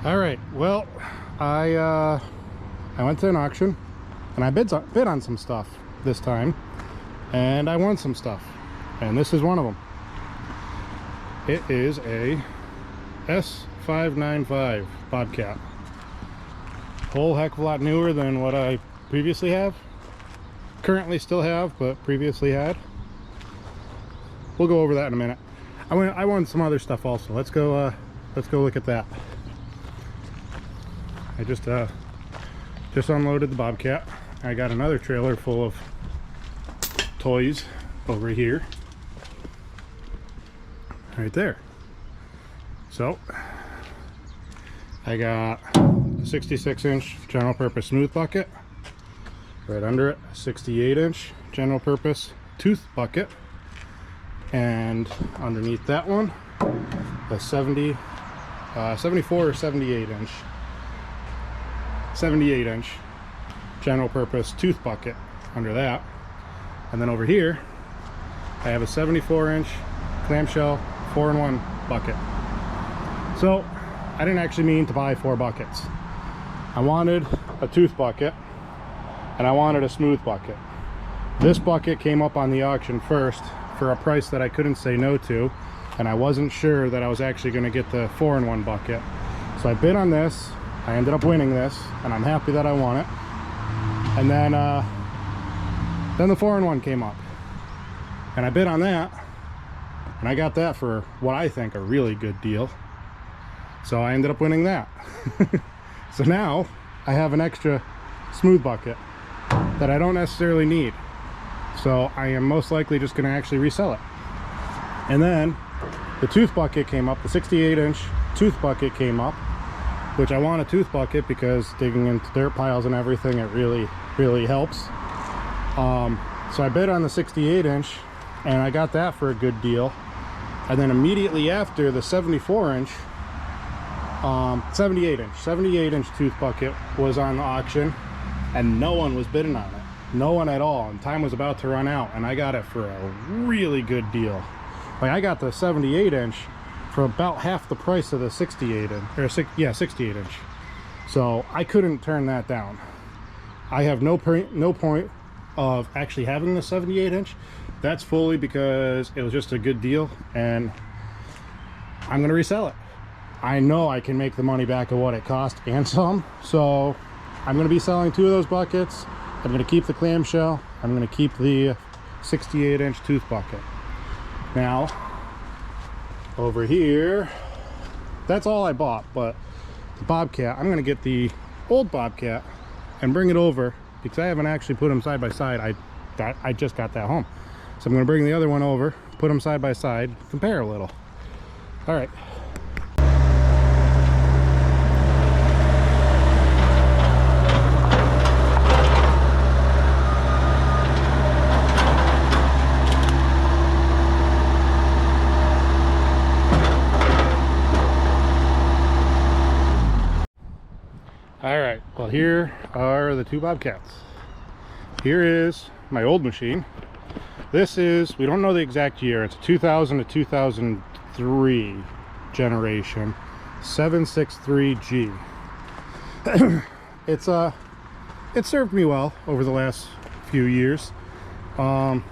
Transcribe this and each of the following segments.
All right, well, I went to an auction and I bid on some stuff this time, and I won some stuff, and this is one of them. It is a S595 Bobcat. Whole heck of a lot newer than what I previously have. Currently still have, but previously had. We'll go over that in a minute. I won some other stuff also. Let's go look at that. I just unloaded the Bobcat. I got another trailer full of toys over here, right there. So I got a 66-inch general purpose smooth bucket. Right under it, a 68-inch general purpose tooth bucket, and underneath that one, a 74 or 78-inch 78-inch general purpose tooth bucket under that. And then over here I have a 74-inch clamshell 4-in-1 bucket. So I didn't actually mean to buy 4 buckets. I wanted a tooth bucket and I wanted a smooth bucket. This bucket came up on the auction first for a price that I couldn't say no to, and I wasn't sure that I was actually going to get the 4-in-1 bucket. So I bid on this. I ended up winning this, and I'm happy that I won it. And then the 4-in-1 came up, and I bid on that, and I got that for what I think a really good deal. So I ended up winning that. So now I have an extra smooth bucket that I don't necessarily need. So I am most likely just going to actually resell it. And then the tooth bucket came up, the 68-inch tooth bucket came up, which I want a tooth bucket because digging into dirt piles and everything, it really helps. So I bid on the 68-inch and I got that for a good deal. And then immediately after, the 74-inch 78-inch tooth bucket was on the auction, and no one was bidding on it. No one at all, and time was about to run out, and I got it for a really good deal. Like, I got the 78-inch for about half the price of the 68-inch. So I couldn't turn that down. I have no point of actually having the 78-inch. That's fully because it was just a good deal, and I'm gonna resell it. I know I can make the money back of what it cost and some, so I'm gonna be selling 2 of those buckets. I'm gonna keep the clamshell. I'm gonna keep the 68-inch tooth bucket. Now, over here, that's all I bought, but the Bobcat, I'm gonna get the old Bobcat and bring it over because I haven't actually put them side by side. I just got that home. So I'm gonna bring the other one over, put them side by side, compare a little. All right. All right, well, here are the 2 Bobcats. Here is my old machine. This is, we don't know the exact year, it's a 2000 to 2003 generation 763G. It served me well over the last few years. I've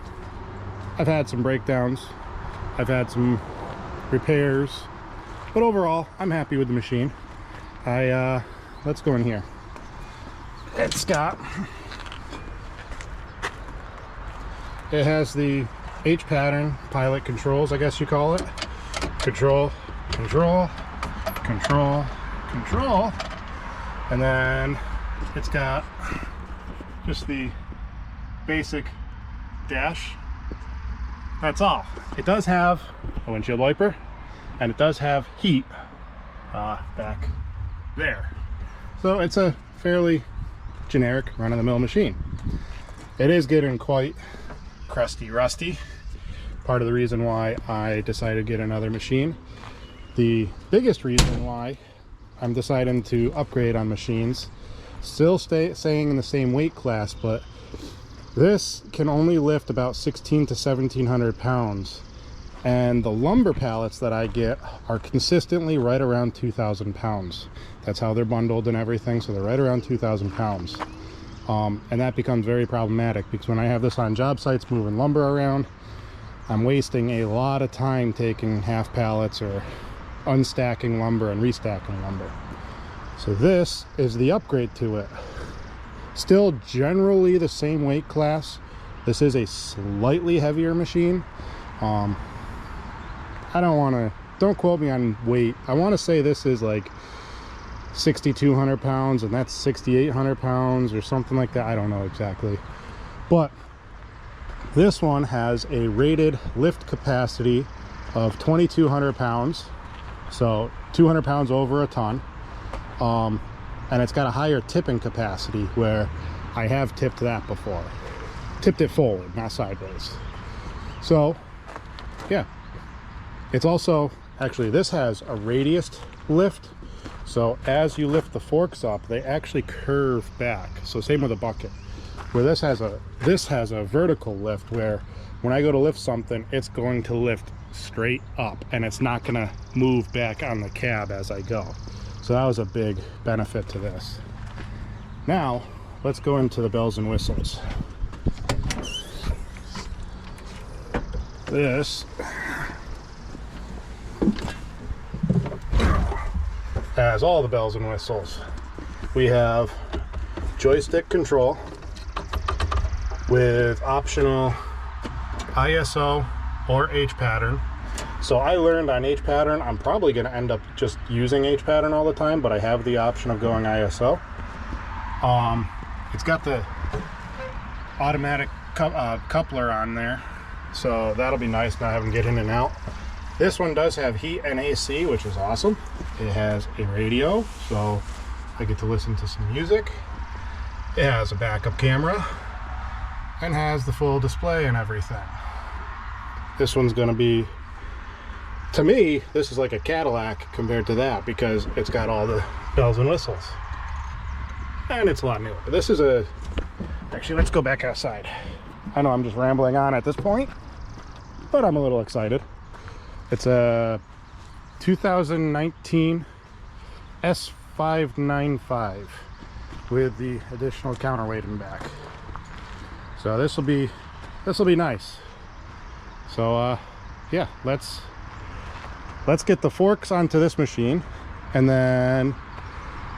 had some breakdowns, I've had some repairs, but overall I'm happy with the machine. Let's go in here. It has the H pattern pilot controls, I guess you call it. Control, control, control, control. And then it's got just the basic dash. That's all. It does have a windshield wiper, and it does have heat back there. So it's a fairly generic run-of-the-mill machine. It is getting quite crusty, rusty. Part of the reason why I decided to get another machine. The biggest reason why I'm deciding to upgrade on machines, still staying in the same weight class, but this can only lift about 16 to 1700 pounds. And the lumber pallets that I get are consistently right around 2,000 pounds. That's how they're bundled and everything, so they're right around 2,000 pounds. And that becomes very problematic because when I have this on job sites moving lumber around, I'm wasting a lot of time taking half pallets or unstacking lumber and restacking lumber. So this is the upgrade to it. Still generally the same weight class. This is a slightly heavier machine. Don't quote me on weight. I want to say this is like 6,200 pounds and that's 6,800 pounds or something like that. I don't know exactly. But this one has a rated lift capacity of 2,200 pounds. So 200 pounds over a ton. And it's got a higher tipping capacity where I have tipped that before. Tipped it forward, not sideways. So, yeah. It's also, actually, this has a radius lift. So as you lift the forks up, they actually curve back. So same with a bucket. Where this has a vertical lift where when I go to lift something, it's going to lift straight up and it's not going to move back on the cab as I go. So that was a big benefit to this. Now, let's go into the bells and whistles. This has all the bells and whistles. We have joystick control with optional ISO or H pattern. So I learned on H pattern, I'm probably going to end up just using H pattern all the time, but I have the option of going ISO. It's got the automatic coupler on there, so that'll be nice not having to get in and out. This one does have heat and AC, which is awesome. It has a radio, so I get to listen to some music. It has a backup camera and has the full display and everything. This one's going to be, to me, this is like a Cadillac compared to that because it's got all the bells and whistles. And it's a lot newer. This is a, actually, let's go back outside. I know I'm just rambling on at this point, but I'm a little excited. It's a 2019 S595 with the additional counterweight in back. So this will be nice. So yeah, let's get the forks onto this machine and then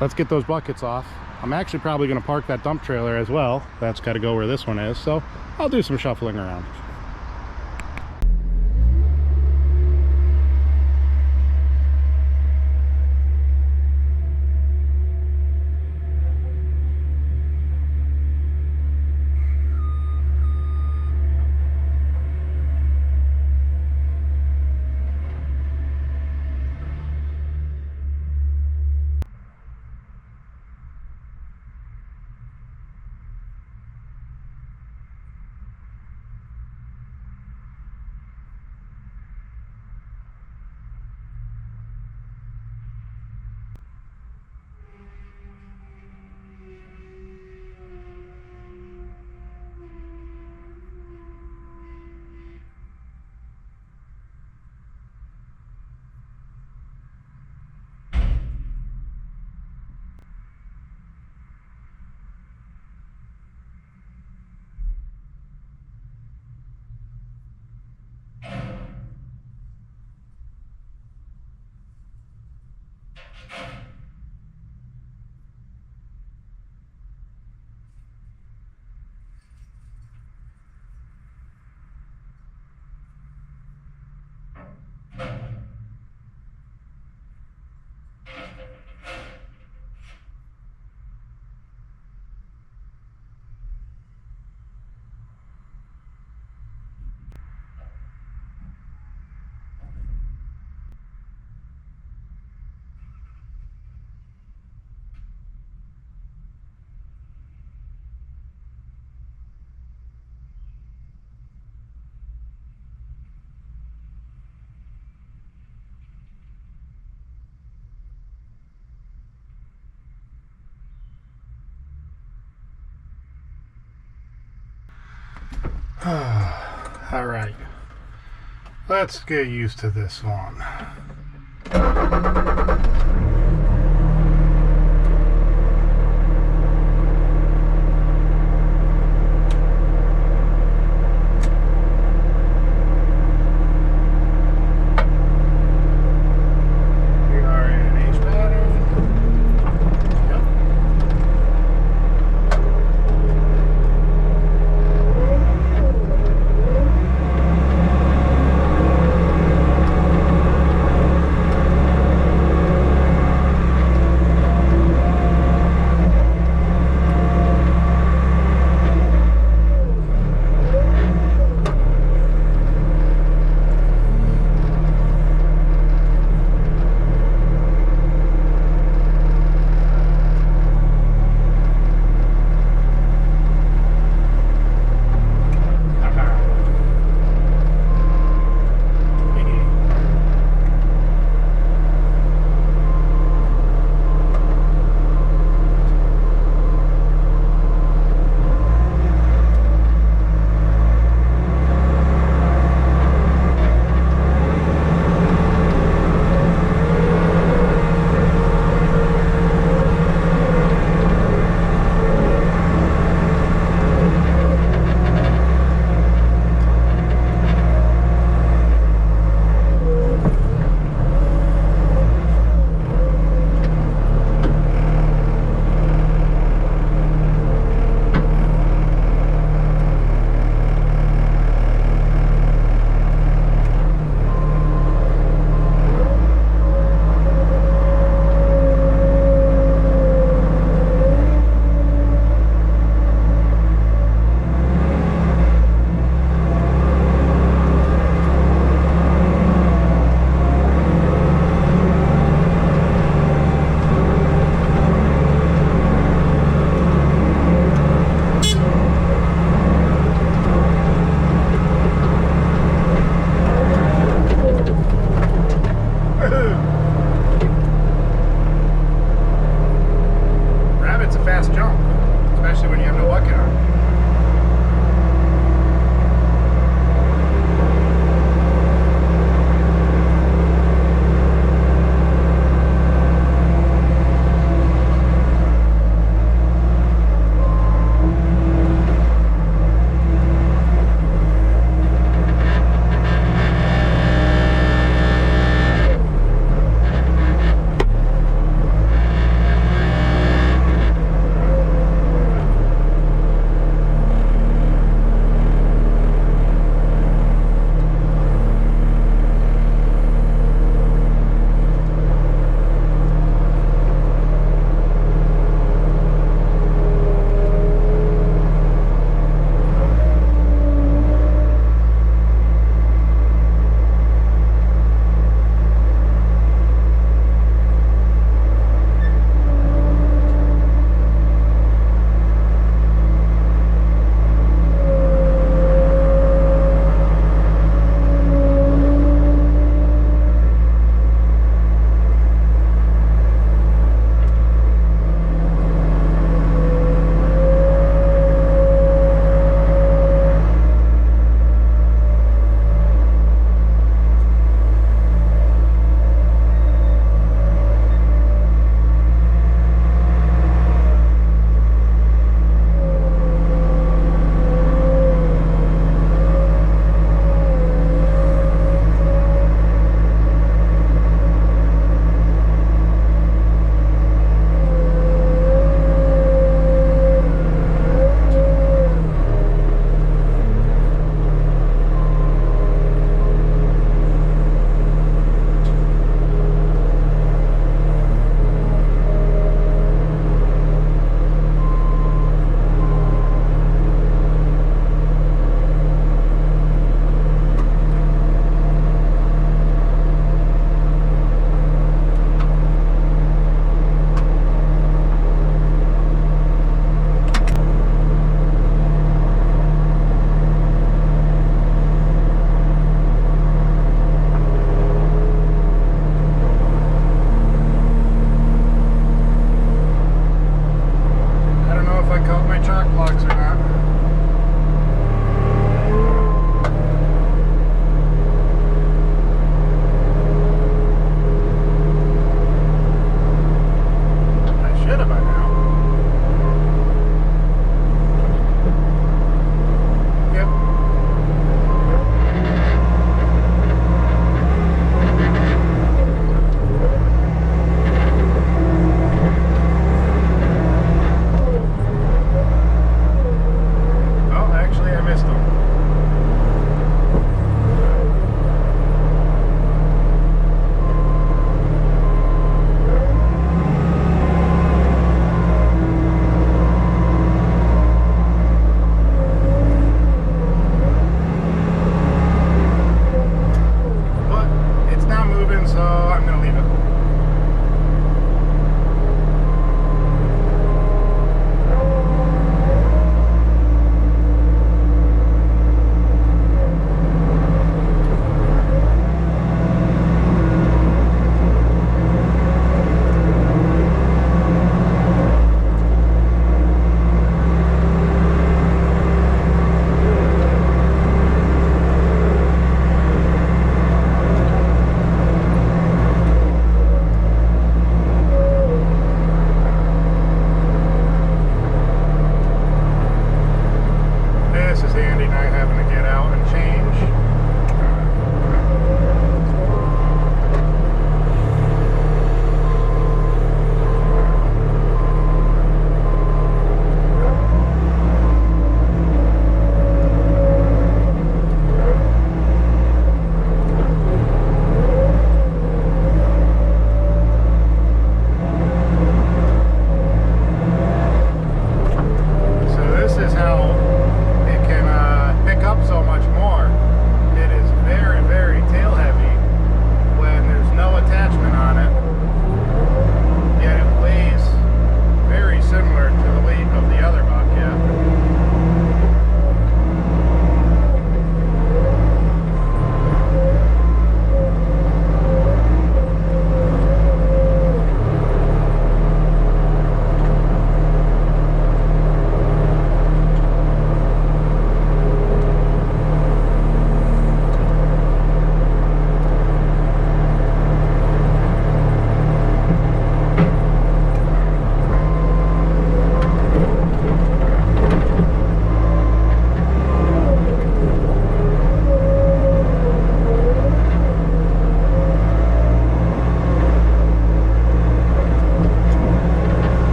let's get those buckets off. I'm actually probably going to park that dump trailer as well. That's got to go where this one is, so I'll do some shuffling around. All right, Let's get used to this one.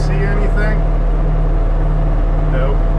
see anything? Nope.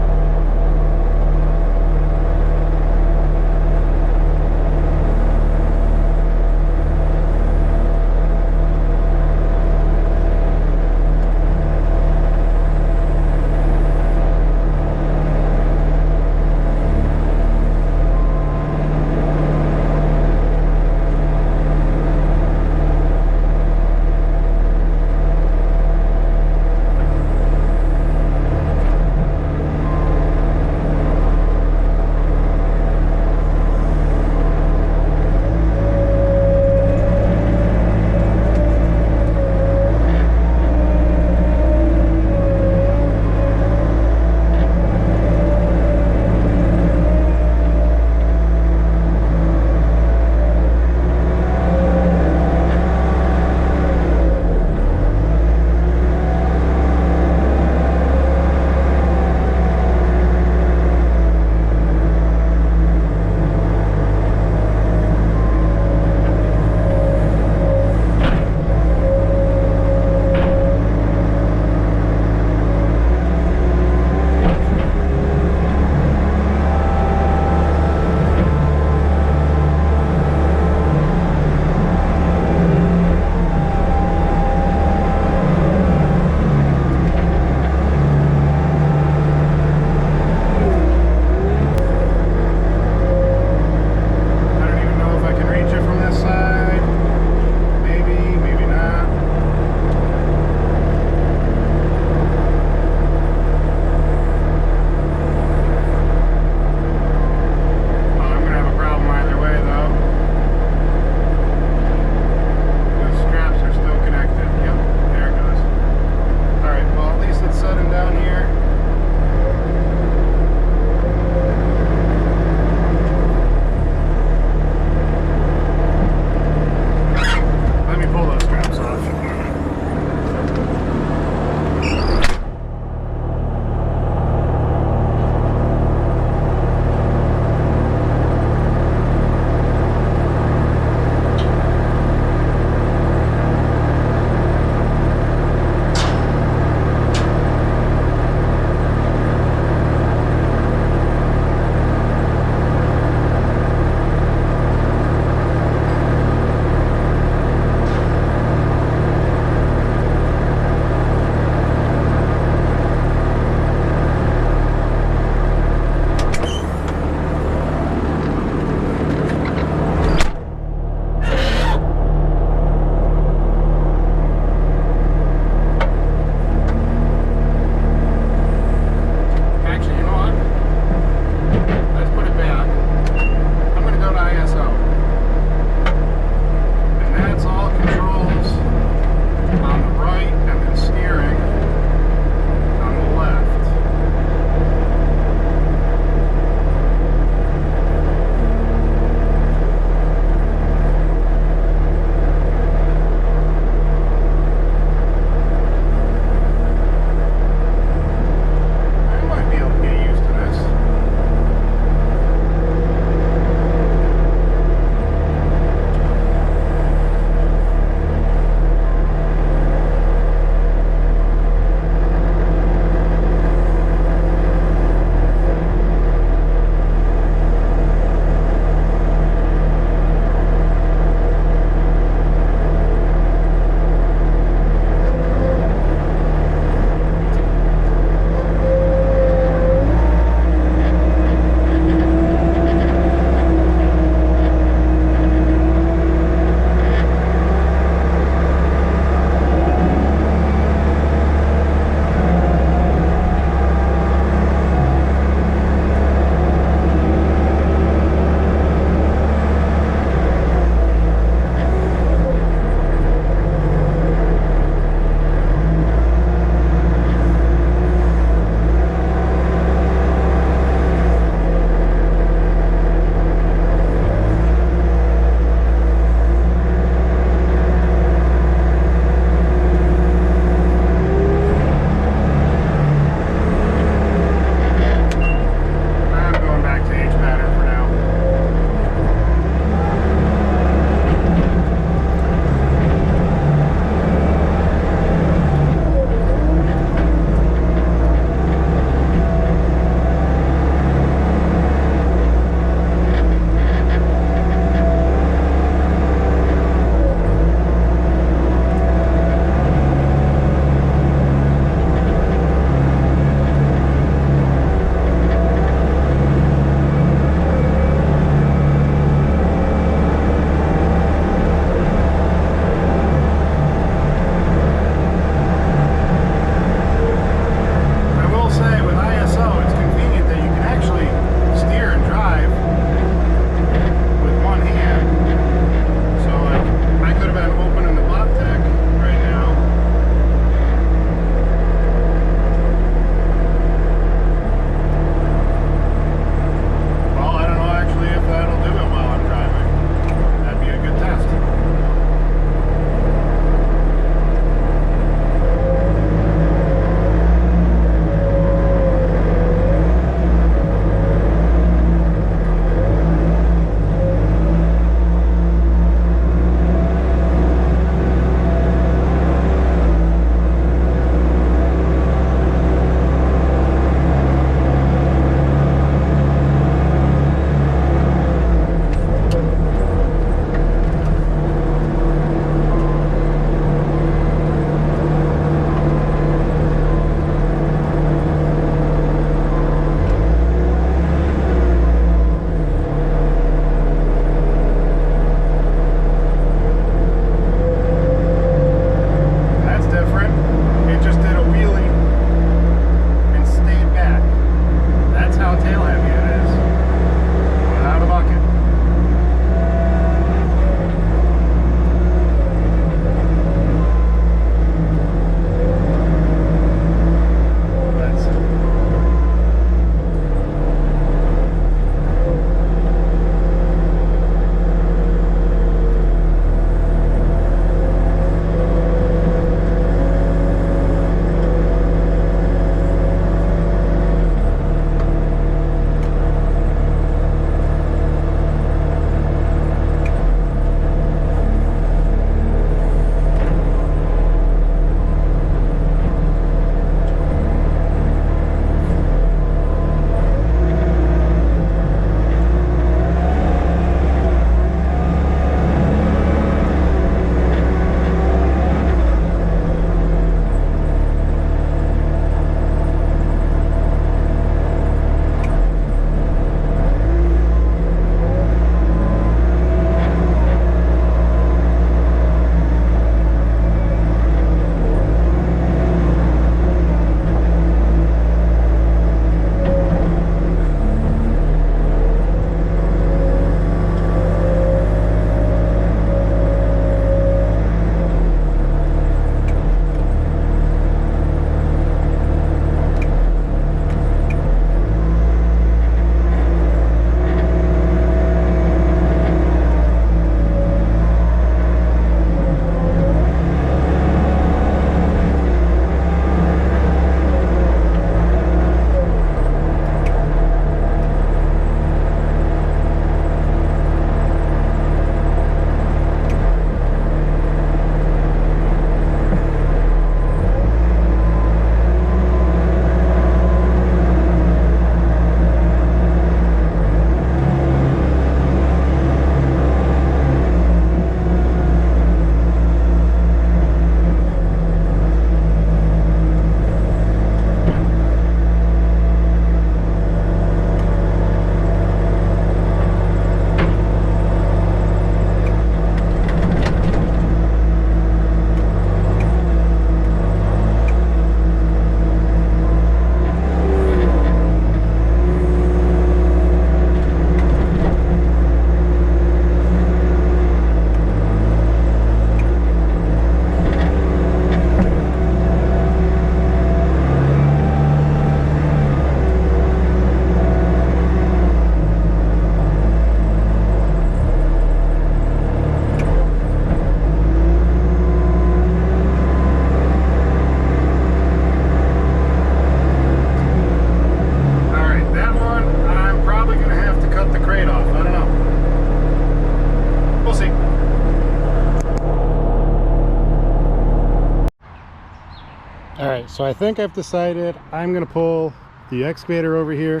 So I think I've decided I'm gonna pull the excavator over here,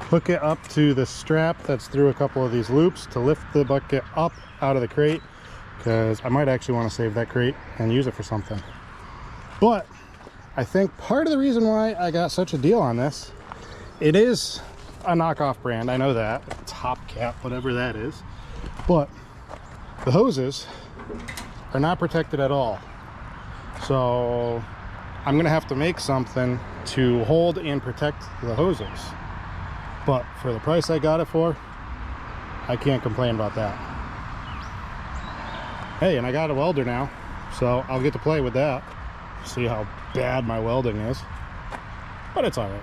hook it up to the strap that's through a couple of these loops to lift the bucket up out of the crate, because I might actually want to save that crate and use it for something. But I think part of the reason why I got such a deal on this, it is a knockoff brand, I know that, Bobcat, whatever that is, but the hoses are not protected at all. So I'm gonna have to make something to hold and protect the hoses. But for the price I got it for, I can't complain about that. Hey, and I got a welder now, so I'll get to play with that. See how bad my welding is. But it's all right.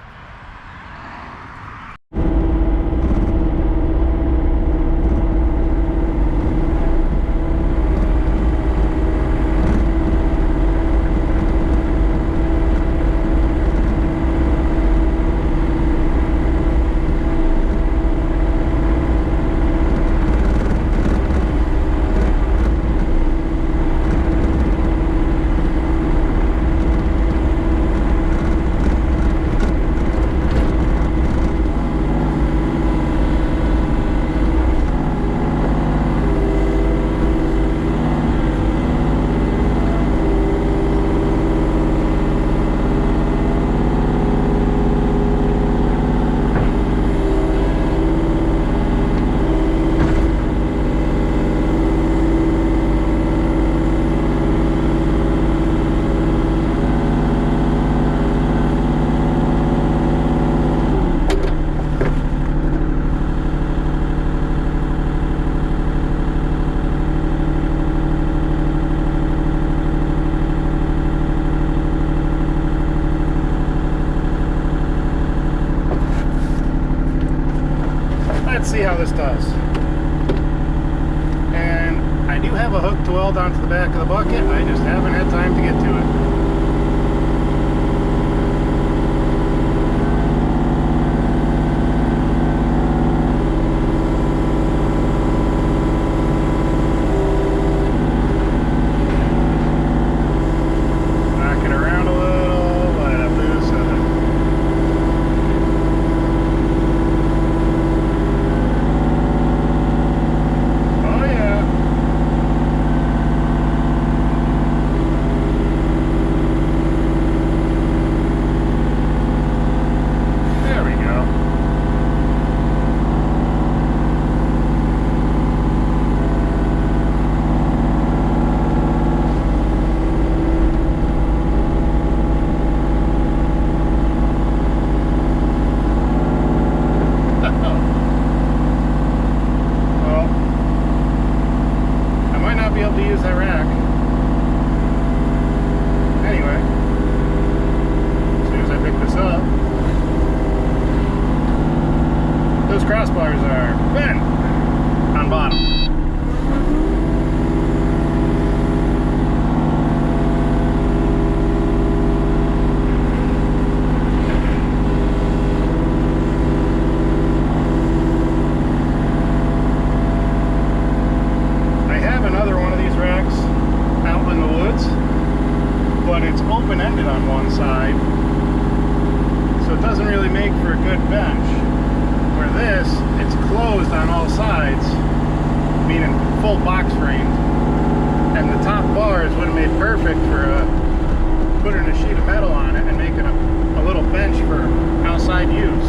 Let's see how this does. And I do have a hook to weld onto the back of the bucket. I just haven't had time to get to it. Crossbars are bent on bottom. I have another one of these racks out in the woods, but it's open-ended on one side, so it doesn't really make for a good bench. Where this, it's closed on all sides, meaning full box framed, and the top bars would have made perfect for putting a sheet of metal on it and making a little bench for outside use.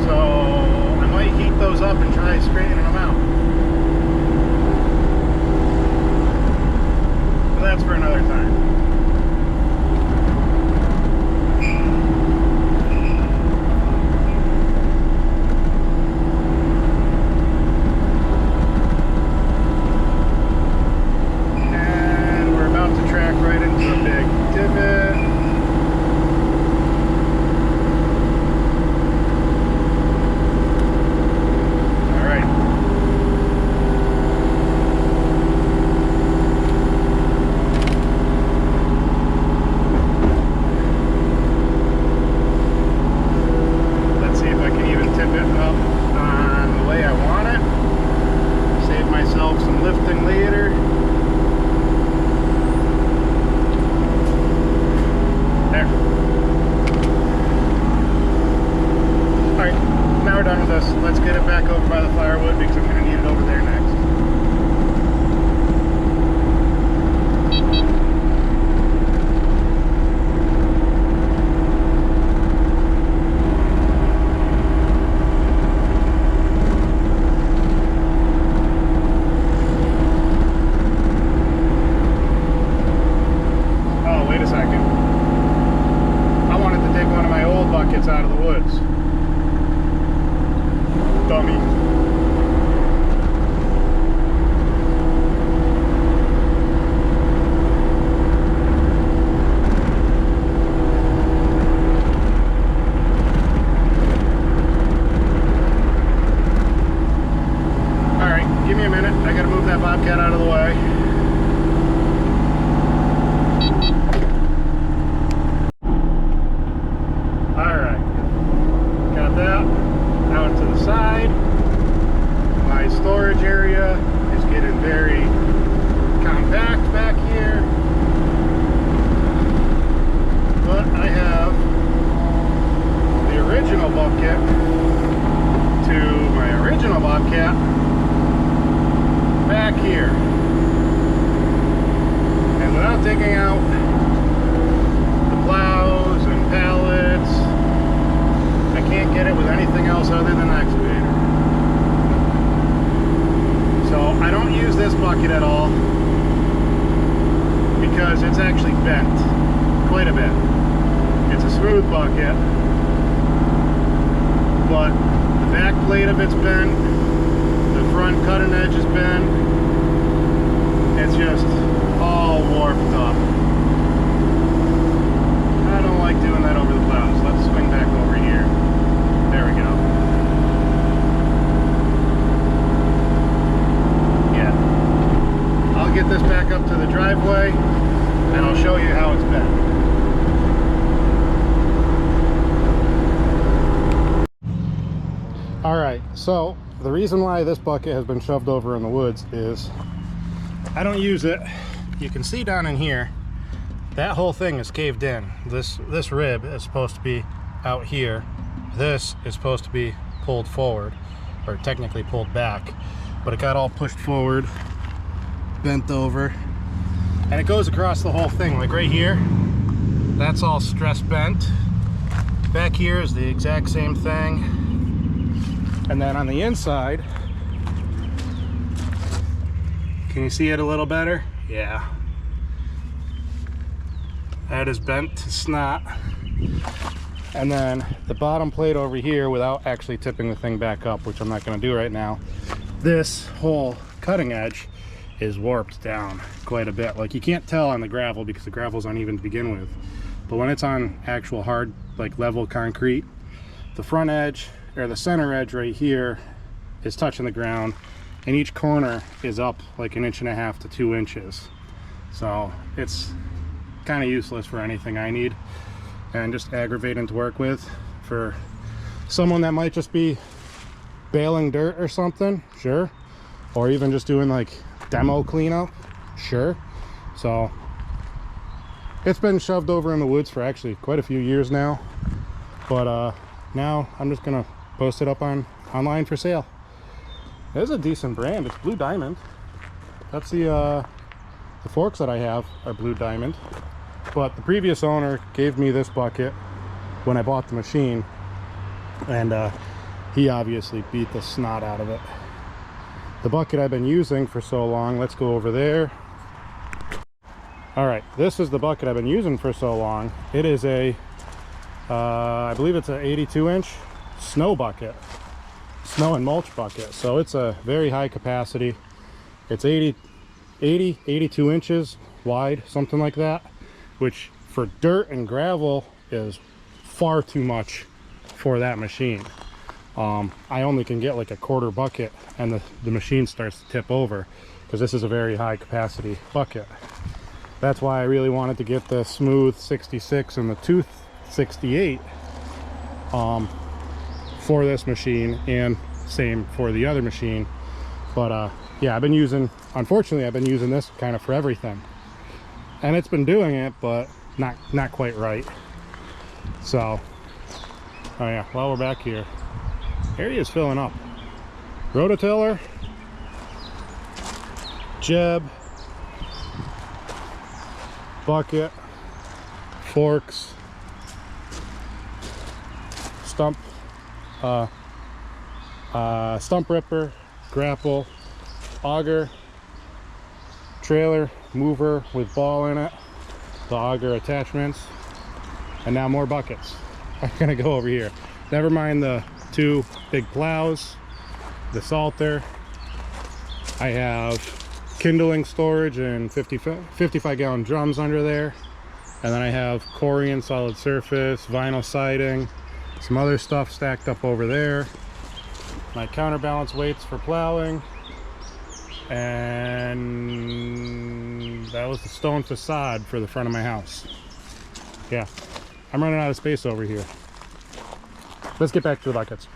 So I might heat those up and try straightening them out. But that's for another time. All right. let's get it back over by the firewood because I'm going to need it over there next. Oh, wait a second. I wanted to take one of my old buckets out of the woods. Dummy. Alright, give me a minute. I gotta move that Bobcat out of the way. Alright. Got that out to the side. My storage area is getting very compact back here, but I have the original bucket to my original Bobcat back here, and without taking out the plows and pallets, I can't get it with anything else other than the excavator. So I don't use this bucket at all because it's actually bent quite a bit. It's a smooth bucket, but the back plate of it's bent, the front cutting edge is bent. It's just all warped up. I don't like doing that over the plows. Let's swing back over here. There we go. Yeah. I'll get this back up to the driveway and I'll show you how it's been. Alright, so the reason why this bucket has been shoved over in the woods is I don't use it. You can see down in here, that whole thing is caved in. This rib is supposed to be out here. This is supposed to be pulled forward, or technically pulled back, but it got all pushed forward, bent over, and it goes across the whole thing. Like right here, that's all stress bent. Back here is the exact same thing. And then on the inside, can you see it a little better? Yeah. That is bent to snot. And then the bottom plate over here, without actually tipping the thing back up, which I'm not going to do right now, this whole cutting edge is warped down quite a bit. Like you can't tell on the gravel because the gravel's uneven to begin with, but when it's on actual hard, like level concrete, the front edge or the center edge right here is touching the ground, and each corner is up like 1.5 inches to 2 inches. So it's kind of useless for anything I need, and just aggravating to work with for someone that might just be baling dirt or something, sure, or even just doing like demo cleanup, sure. So it's been shoved over in the woods for actually quite a few years now, but now I'm just gonna post it up online for sale. It is a decent brand. It's Blue Diamond. That's the forks that I have are Blue Diamond, but the previous owner gave me this bucket when I bought the machine, and he obviously beat the snot out of it. The bucket I've been using for so long, let's go over there. All right, this is the bucket I've been using for so long. It is a I believe it's an 82-inch snow bucket, snow and mulch bucket. So it's a very high capacity. It's 82 inches wide, something like that, which for dirt and gravel is far too much for that machine. I only can get like a quarter bucket and the machine starts to tip over because this is a very high capacity bucket. That's why I really wanted to get the smooth 66 and the tooth 68 for this machine, and same for the other machine. But yeah, unfortunately I've been using this kind of for everything, and it's been doing it, but not quite right. So oh yeah, while we're back here, Area is filling up. Rototiller, jeb, bucket, forks, stump ripper, grapple, auger, trailer mover with ball in it, the auger attachments, and now more buckets. I'm gonna go over here. Never mind the 2 big plows, the salter. I have kindling storage and 55 gallon drums under there, and then I have Corian solid surface, vinyl siding, some other stuff stacked up over there, my counterbalance weights for plowing, and that was the stone facade for the front of my house. Yeah, I'm running out of space over here. Let's get back to the buckets.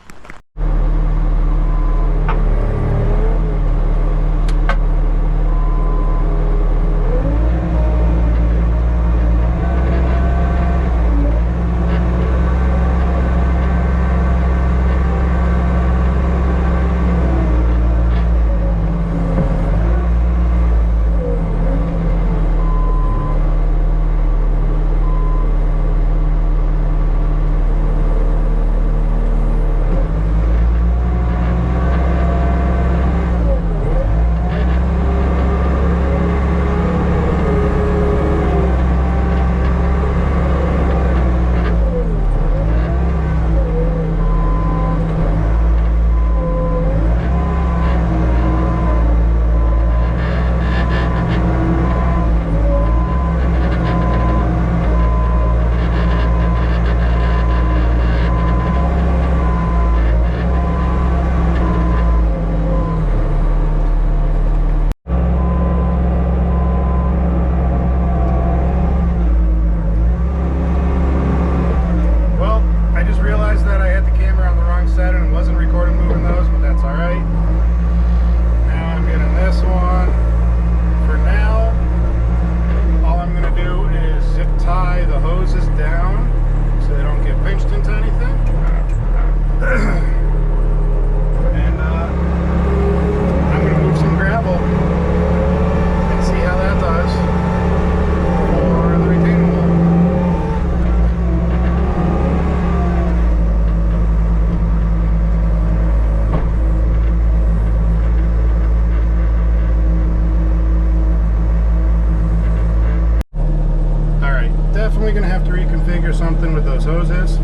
Something with those hoses.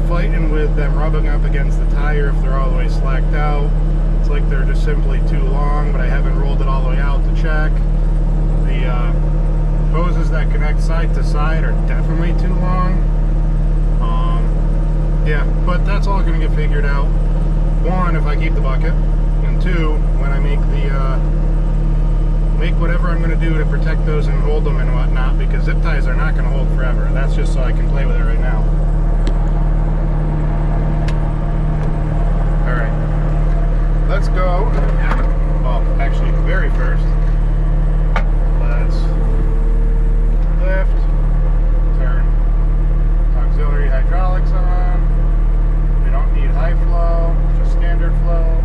Fighting with them rubbing up against the tire if they're all the way slacked out. It's like they're just simply too long, but I haven't rolled it all the way out to check. The hoses that connect side to side are definitely too long. Yeah, but that's all going to get figured out. 1, if I keep the bucket, and 2, when I make whatever I'm going to do to protect those and hold them and whatnot, because zip ties are not going to hold forever. That's just so I can play with it right now. Alright, let's go. Well, actually, very first, let's lift, turn auxiliary hydraulics on. We don't need high flow, just standard flow.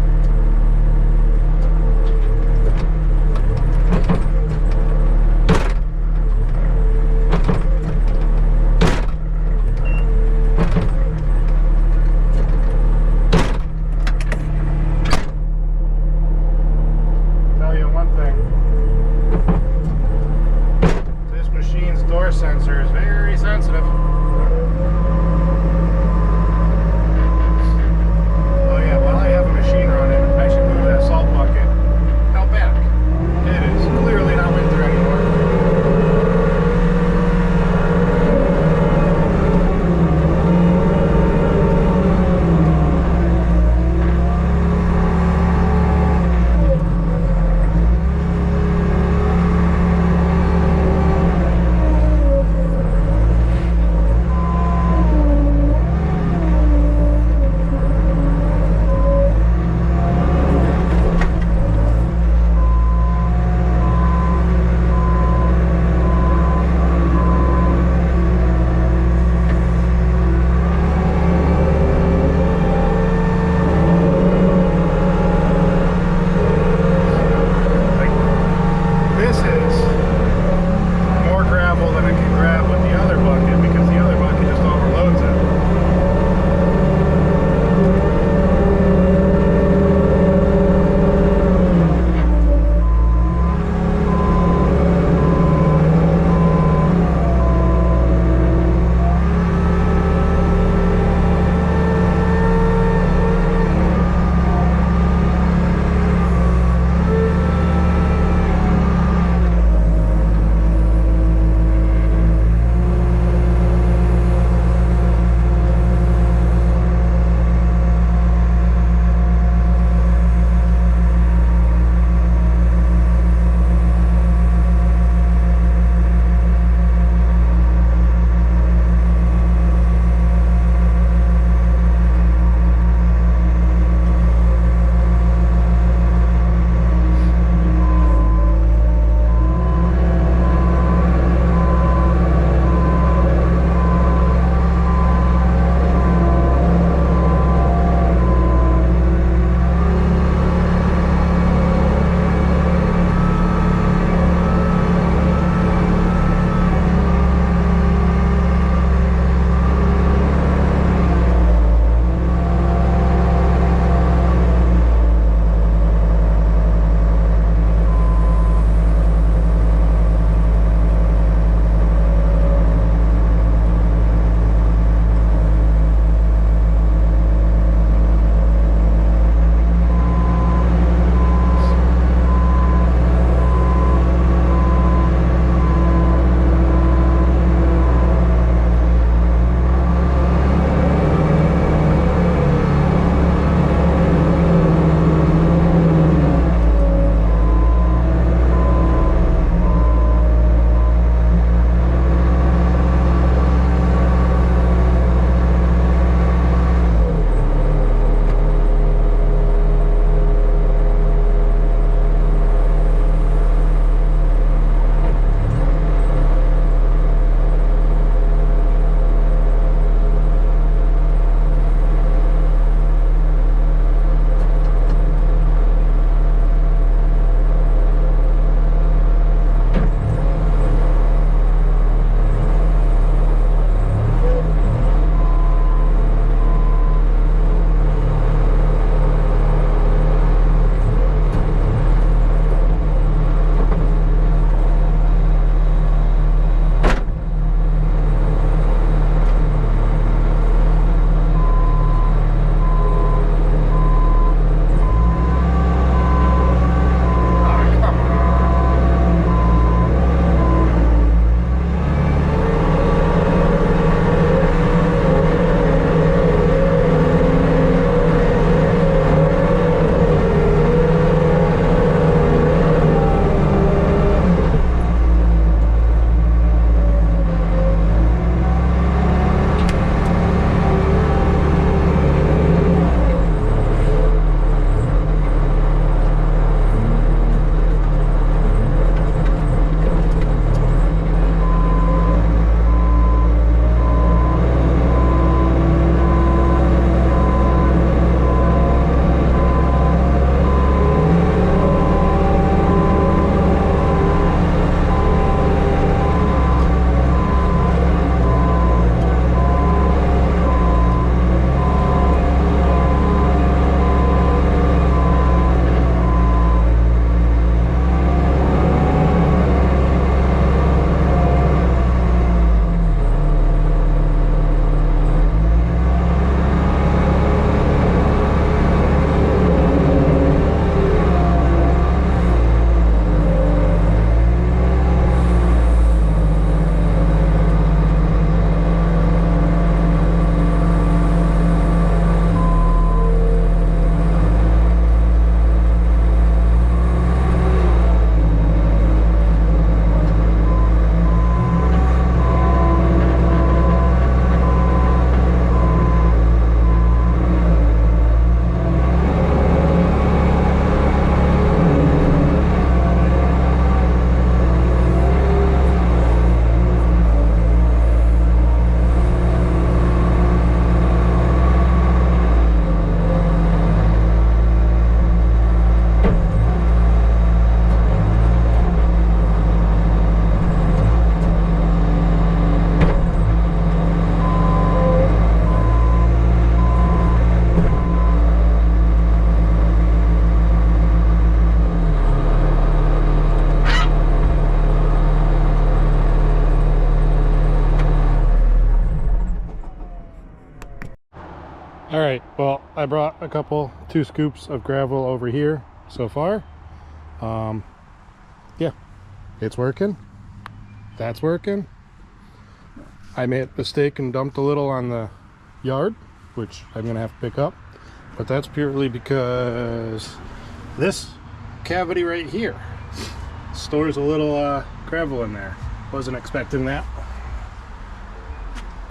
All right, well, I brought two scoops of gravel over here so far. Yeah, it's working. That's working. I made a mistake and dumped a little on the yard, which I'm gonna have to pick up, but that's purely because this cavity right here stores a little gravel in there. Wasn't expecting that.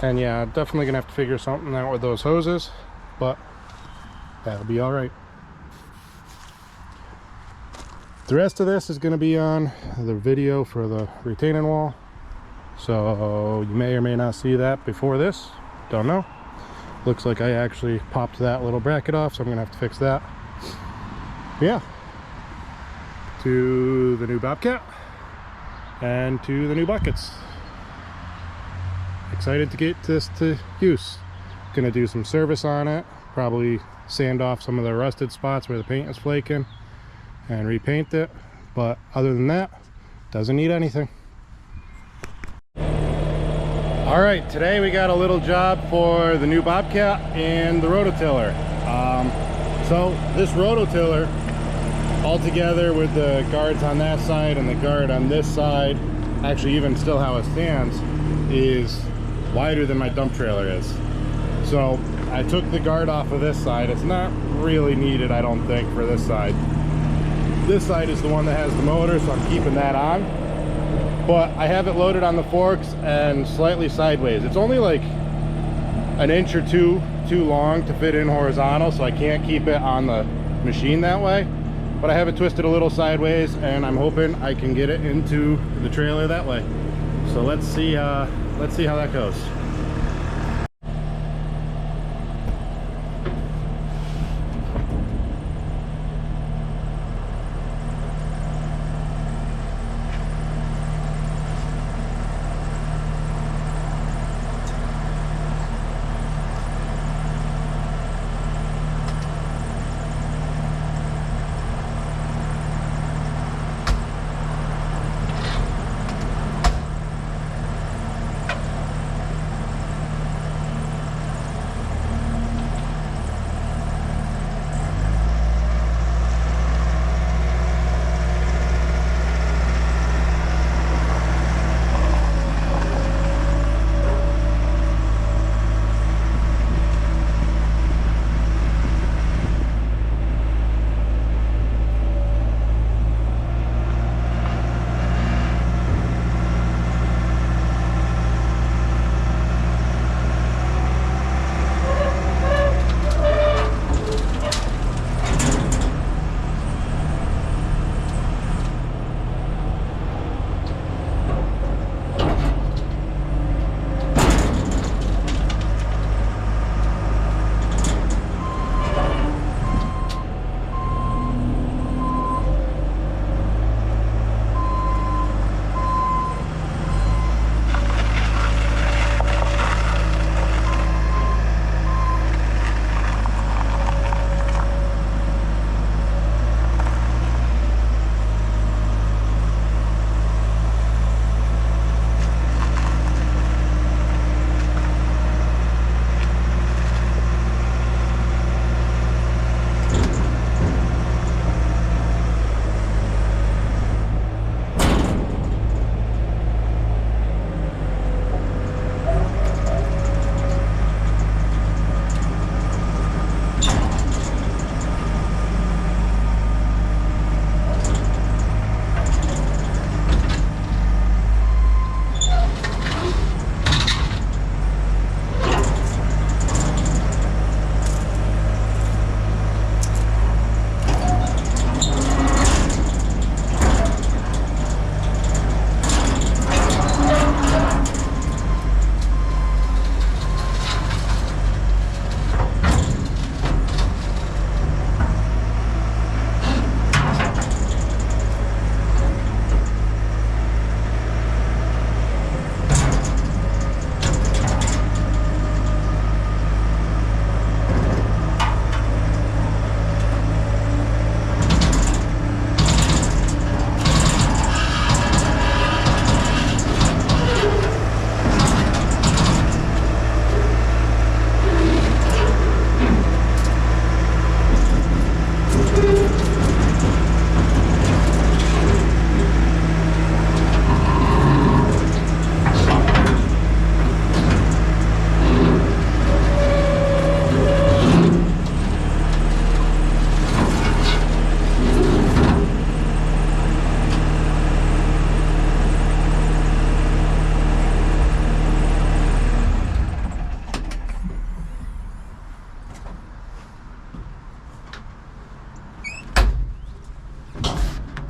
And yeah, definitely gonna have to figure something out with those hoses, but that'll be all right. The rest of this is going to be on the video for the retaining wall, so you may or may not see that before this, don't know. Looks like I actually popped that little bracket off, so I'm gonna have to fix that. Yeah, to the new Bobcat and to the new buckets. Excited to get this to use. Gonna do some service on it, probably sand off some of the rusted spots where the paint is flaking and repaint it, but other than that, doesn't need anything. All right, today we got a little job for the new Bobcat and the rototiller. So this rototiller, all together with the guards on that side and the guard on this side, actually even still how it stands, is wider than my dump trailer is. So I took the guard off of this side. It's not really needed, I don't think, for this side. This side is the one that has the motor, so I'm keeping that on. But I have it loaded on the forks and slightly sideways. It's only like an inch or two too long to fit in horizontal, so I can't keep it on the machine that way. But I have it twisted a little sideways, and I'm hoping I can get it into the trailer that way. So let's see how that goes.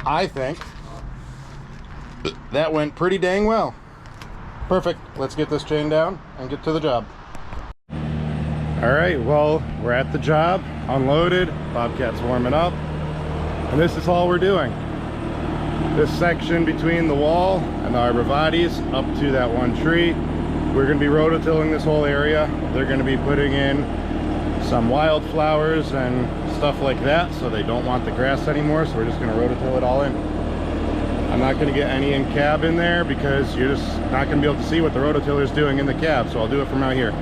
I think that went pretty dang well. Perfect. Let's get this chain down and get to the job. All right, well, we're at the job, unloaded, Bobcat's warming up, and this is all we're doing. This section between the wall and the arborvitaes up to that one tree, we're going to be rototilling this whole area. They're going to be putting in some wildflowers and stuff like that, so they don't want the grass anymore, so we're just going to rototill it all in. I'm not going to get any in cab in there because you're just not going to be able to see what the rototiller is doing in the cab, so I'll do it from out here.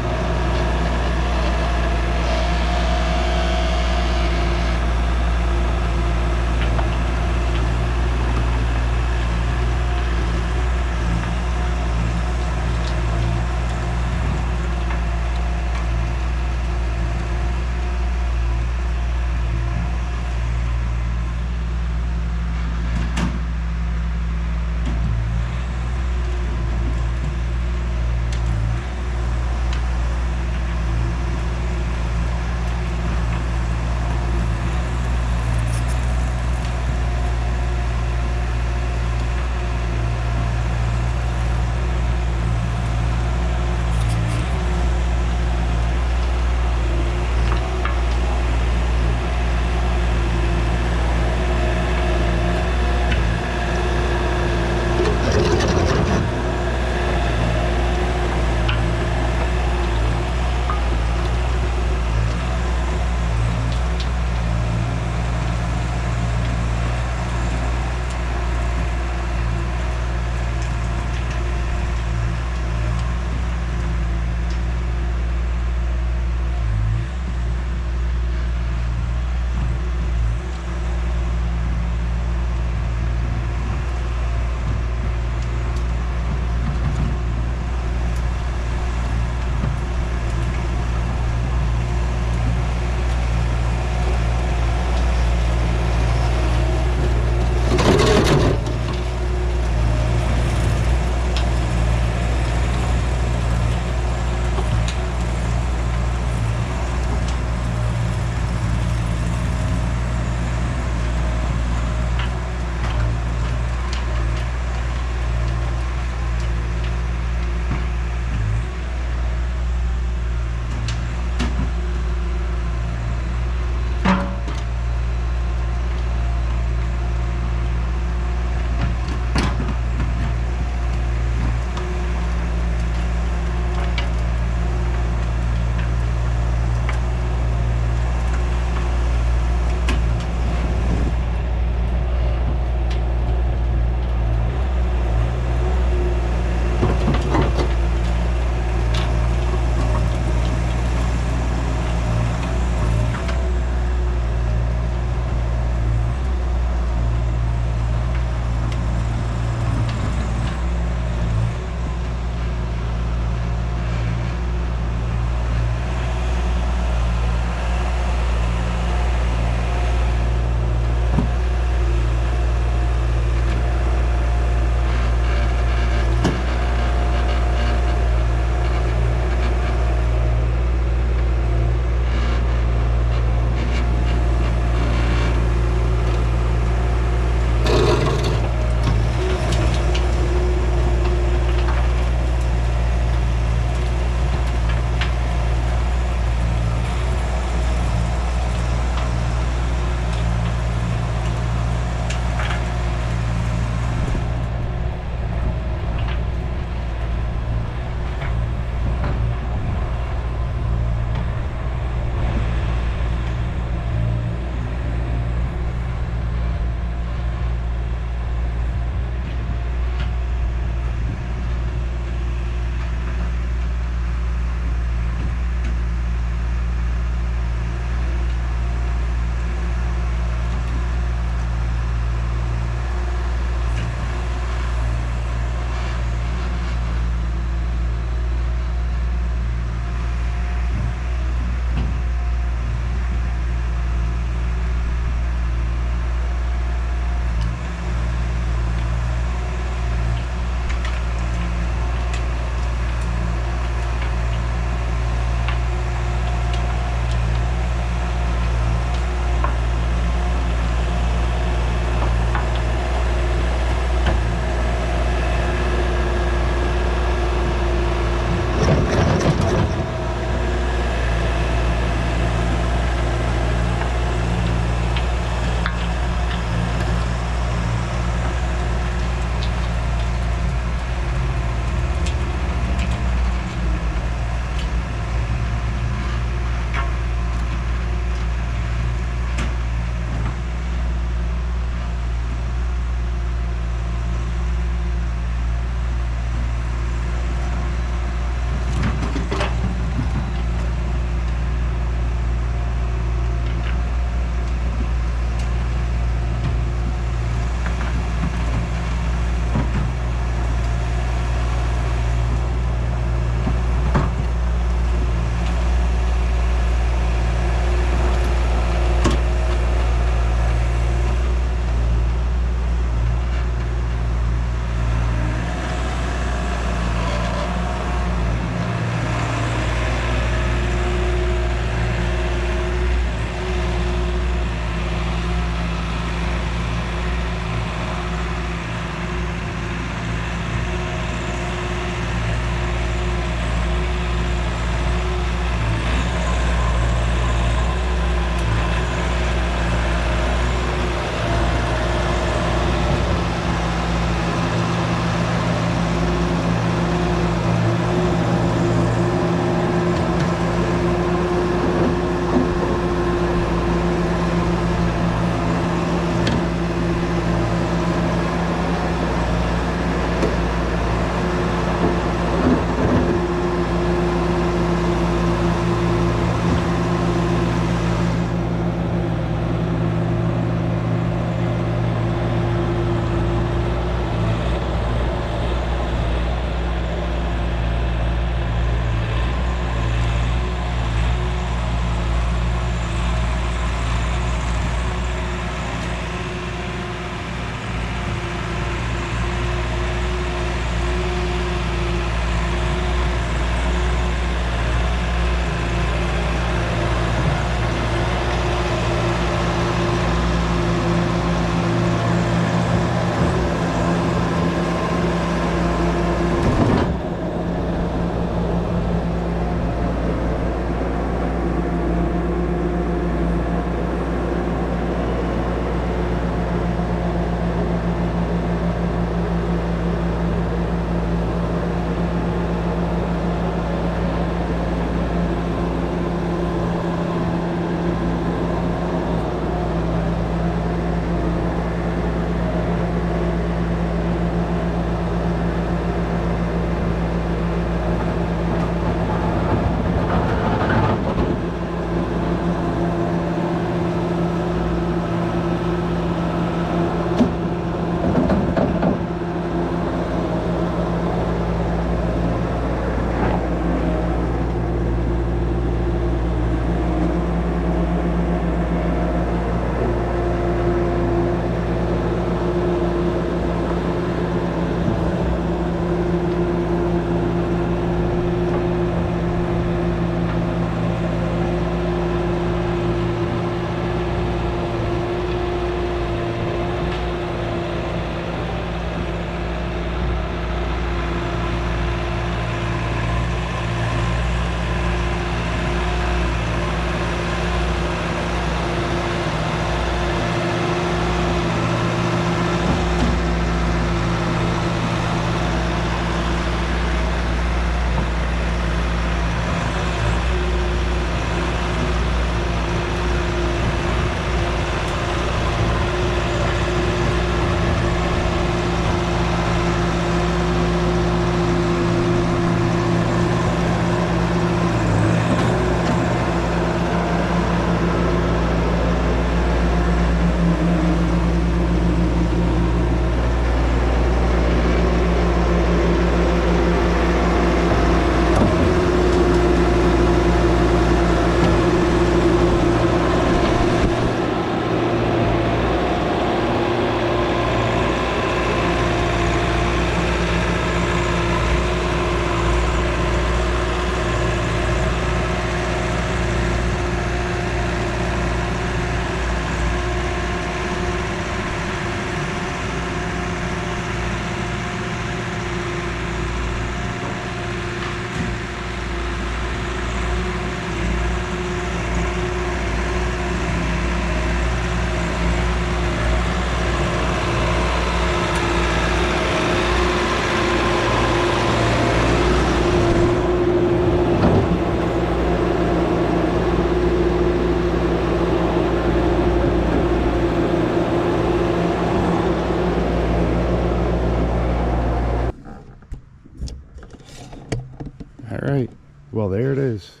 All right, well, there it is.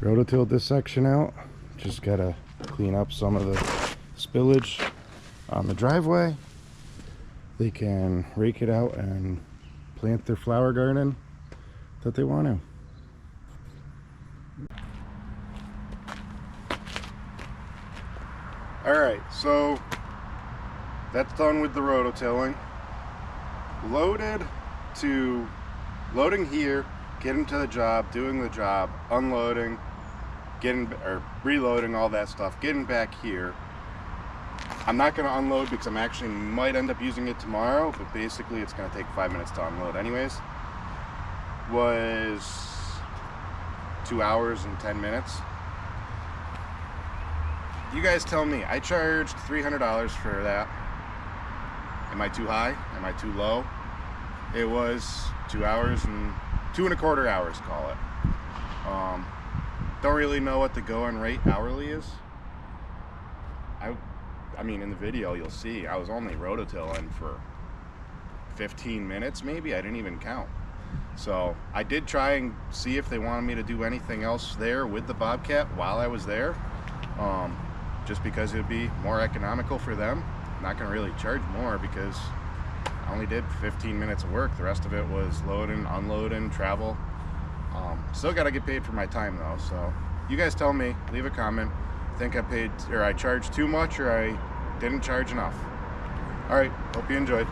Rototilled this section out. Just gotta clean up some of the spillage on the driveway. They can rake it out and plant their flower garden that they want to. Alright, so that's done with the rototilling. Loading here, getting to the job, doing the job, unloading, reloading, all that stuff, getting back here. I'm not going to unload because I'm actually might end up using it tomorrow, but basically it's going to take 5 minutes to unload anyways. Was 2 hours and 10 minutes. You guys tell me. I charged $300 for that. Am I too high? Am I too low? It was 2 hours and 2.25 hours, call it. Don't really know what the going rate hourly is. I mean, in the video you'll see I was only rototilling for 15 minutes maybe. I didn't even count. So I did try and see if they wanted me to do anything else there with the Bobcat while I was there, just because it would be more economical for them. I'm not going to really charge more because I only did 15 minutes of work. The rest of it was loading, unloading, travel. Still got to get paid for my time though. So you guys tell me, leave a comment. Think I charged too much or I didn't charge enough. All right, hope you enjoyed.